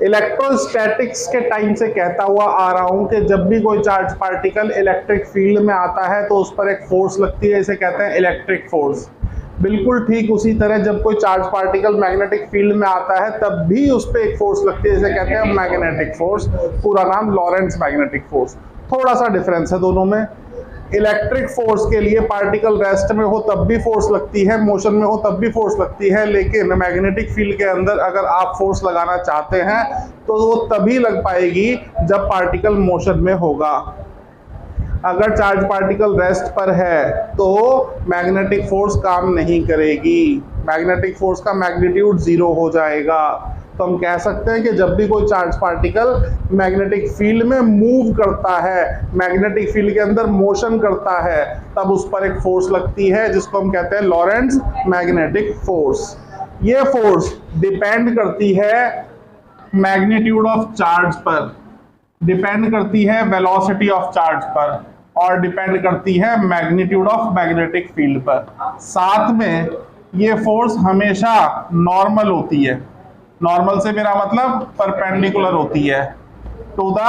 Electrostatics के time से कहता हुआ आ रहा हूं कि जब भी कोई चार्ज पार्टिकल इलेक्ट्रिक फील्ड में आता है तो उस पर एक फोर्स लगती है, इसे कहते हैं इलेक्ट्रिक फोर्स। बिल्कुल ठीक उसी तरह जब कोई चार्ज पार्टिकल मैग्नेटिक फील्ड में आता है तब भी उस पर एक फोर्स लगती है, इसे कहते हैं मैग्नेटिक फोर्स। पूरा नाम लॉरेंट्ज मैग्नेटिक फोर्स। थोड़ा सा डिफरेंस है दोनों में। इलेक्ट्रिक फोर्स के लिए पार्टिकल रेस्ट में हो तब भी फोर्स लगती है, मोशन में हो तब भी फोर्स लगती है, लेकिन मैग्नेटिक फील्ड के अंदर अगर आप फोर्स लगाना चाहते हैं तो वो तभी लग पाएगी जब पार्टिकल मोशन में होगा। अगर चार्ज पार्टिकल रेस्ट पर है तो मैग्नेटिक फोर्स काम नहीं करेगी, मैग्नेटिक फोर्स का मैग्नीट्यूड 0 हो जाएगा। तो हम कह सकते हैं कि जब भी कोई चार्ज पार्टिकल मैग्नेटिक फील्ड में मूव करता है, मैग्नेटिक फील्ड के अंदर मोशन करता है, तब उस पर एक फोर्स लगती है जिसको हम कहते हैं लॉरेंट्ज मैग्नेटिक फोर्स। ये फोर्स डिपेंड करती है मैग्नीट्यूड ऑफ चार्ज पर, डिपेंड करती है वेलोसिटी ऑफ चार्ज पर, और डिपेंड करती है मैग्नीट्यूड ऑफ मैग्नेटिक फील्ड पर। साथ में ये फोर्स हमेशा नॉर्मल होती है। नॉर्मल से मेरा मतलब परपेंडिकुलर होती है to the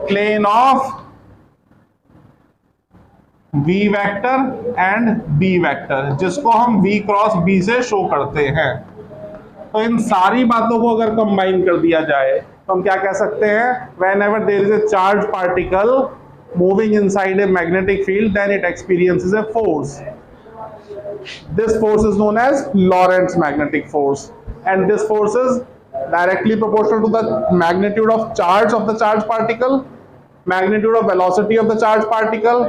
plane of v vector and b vector, जिसको हम v क्रॉस b से शो करते हैं। तो इन सारी बातों को अगर कंबाइन कर दिया जाए तो हम क्या कह सकते हैं, whenever there is a charged particle moving inside a magnetic field then it experiences a force. This force is known as Lorentz magnetic force, and this force is directly proportional to the magnitude of charge of the charged particle, magnitude of velocity of the charged particle,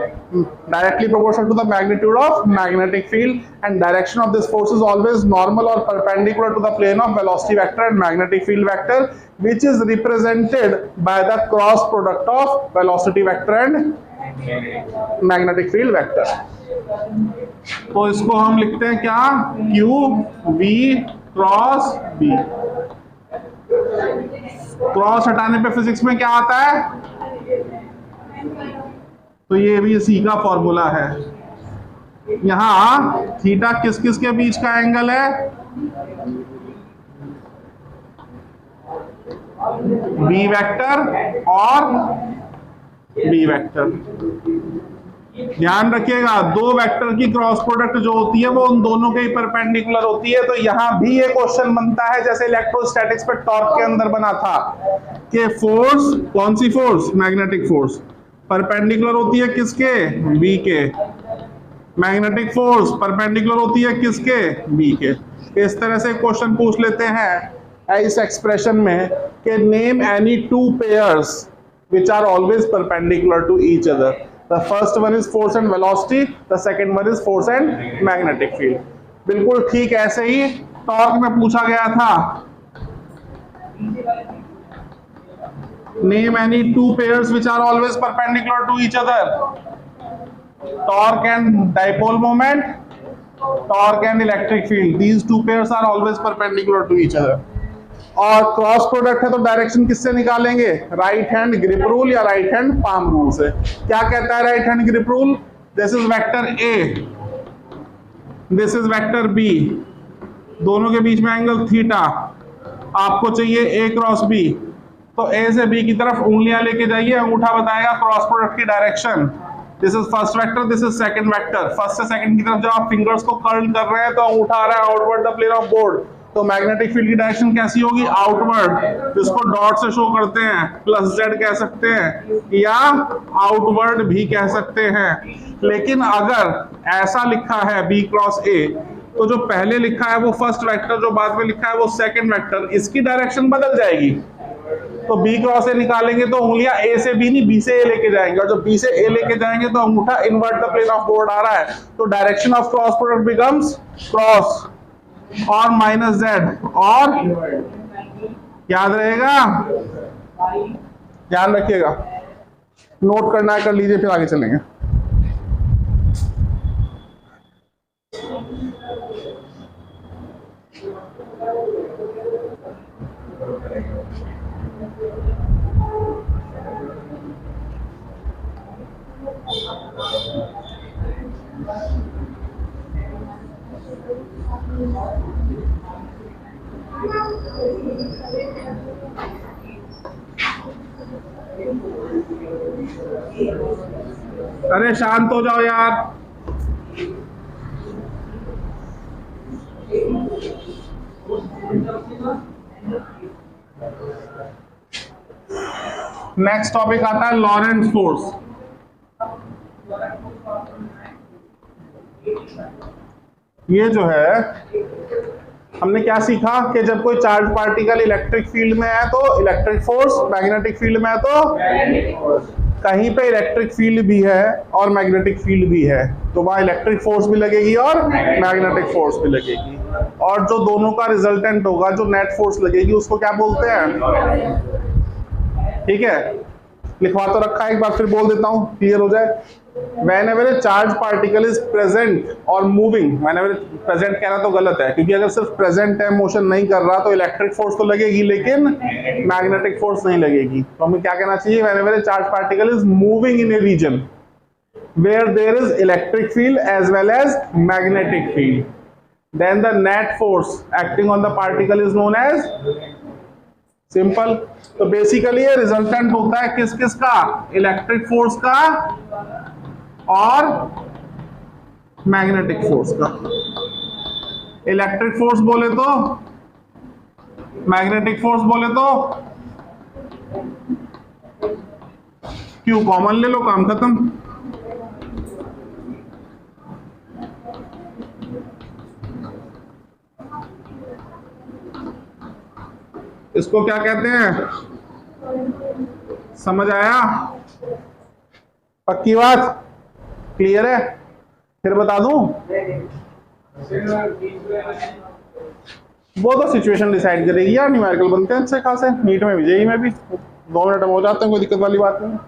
directly proportional to the magnitude of magnetic field, and direction of this force is always normal or perpendicular to the plane of velocity vector and magnetic field vector, which is represented by the cross product of velocity vector and magnetic field vector. तो इसको हम लिखते हैं क्या, Q V cross B। Cross हटाने पे physics में क्या आता है, तो ये भी सी का फॉर्मूला है। यहां थीटा किस किस के बीच का एंगल है, बी वेक्टर और बी वेक्टर। ध्यान रखिएगा दो वेक्टर की क्रॉस प्रोडक्ट जो होती है वो उन दोनों के ही परपेंडिकुलर होती है। तो यहां भी ये क्वेश्चन बनता है जैसे इलेक्ट्रोस्टैटिक्स पे टॉर्क के अंदर बना था कि फोर्स, कौन सी फोर्स, मैग्नेटिक फोर्स, परपेंडिकुलर होती है किसके, बी के। मैग्नेटिक फोर्स परपेंडिकुलर होती है किसके, बी के। इस तरह से क्वेश्चन पूछ लेते हैं इस एक्सप्रेशन में कि name any two pairs which are always perpendicular to each other. The first one is force and velocity, the second one is force and magnetic field. बिल्कुल ठीक ऐसे ही टॉर्क में पूछा गया था, name any two pairs which are always perpendicular to each other. Torque and dipole moment, torque and electric field, these two pairs are always perpendicular to each other. और cross product है तो direction किससे निकालेंगे, right hand grip rule या right hand palm rule से। क्या कहता है right hand grip rule, this is vector A, this is vector B, दोनों के बीच में एंगल थीटा, आपको चाहिए ए क्रॉस बी, तो ए से बी की तरफ उंगलियां लेके जाइए, अंगूठा बताएगा क्रॉस प्रोडक्ट की direction. This is first vector, this is second vector. First से सेकंड की तरफ जब आप फिंगर्स को कर्ल कर रहे हैं तो अंगूठा आ रहा है outward the plane of board, तो मैग्नेटिक फील्ड की डायरेक्शन कैसी होगी, आउटवर्ड। इसको डॉट से शो करते हैं, प्लस जेड कह सकते हैं या आउटवर्ड भी कह सकते हैं। लेकिन अगर ऐसा लिखा है बी क्रॉस ए, तो जो पहले लिखा है वो फर्स्ट वेक्टर, जो बाद में लिखा है वो सेकंड वेक्टर, इसकी डायरेक्शन बदल जाएगी। तो बी क्रॉस ए निकालेंगे तो उंगलियां ए से बी नहीं बी से ए लेके जाएंगे, और जब बी से ए लेके जाएंगे तो अंगूठा invert the plane of board आ रहा है, तो direction of cross product becomes cross और माइनस जेड, और याद रहेगा, ध्यान रखिएगा, नोट करना है कर लीजिए फिर आगे चलेंगे। अरे शांत हो जाओ यार। नेक्स्ट टॉपिक आता है लॉरेंट्ज फोर्स। ये जो है हमने क्या सीखा कि जब कोई चार्ज पार्टिकल इलेक्ट्रिक फील्ड में है तो इलेक्ट्रिक फोर्स, मैग्नेटिक फील्ड में है तो कहीं पे इलेक्ट्रिक फील्ड भी है और मैग्नेटिक फील्ड भी है, तो वहां इलेक्ट्रिक फोर्स भी लगेगी और मैग्नेटिक फोर्स भी लगेगी, और जो दोनों का रिजल्टेंट होगा, जो नेट फोर्स लगेगी, उसको क्या बोलते हैं? ठीक है, लिखवा तो रखा है, एक बार फिर बोल देता हूं, क्लियर हो जाए। Whenever a charged particle is present or moving, whenever present कहना तो गलत है, क्योंकि अगर सिर्फ प्रेजेंट है, मोशन नहीं कर रहा, तो इलेक्ट्रिक फोर्स तो लगेगी लेकिन मैग्नेटिक फोर्स नहीं लगेगी। तो हमें क्या कहना चाहिए? Whenever a charged particle is moving in a region where there is electric field as well as magnetic field, then the net force acting on the particle is known as simple. तो basically ये resultant होता है किस किस का? Electric force का और magnetic force का। इलेक्ट्रिक फोर्स बोले तो, मैग्नेटिक फोर्स बोले तो क्यों? कॉमन ले लो, काम खत्म। इसको क्या कहते हैं? समझ आया? पक्की बात? क्लियर है? फिर बता दूं? वो तो सिचुएशन डिसाइड करेगी यार, न्यूमेरिकल बनते हैं अच्छे खासे, नीट में भी, जेईई में भी 2 मिनट में हो जाते हैं, कोई दिक्कत वाली बात नहीं है।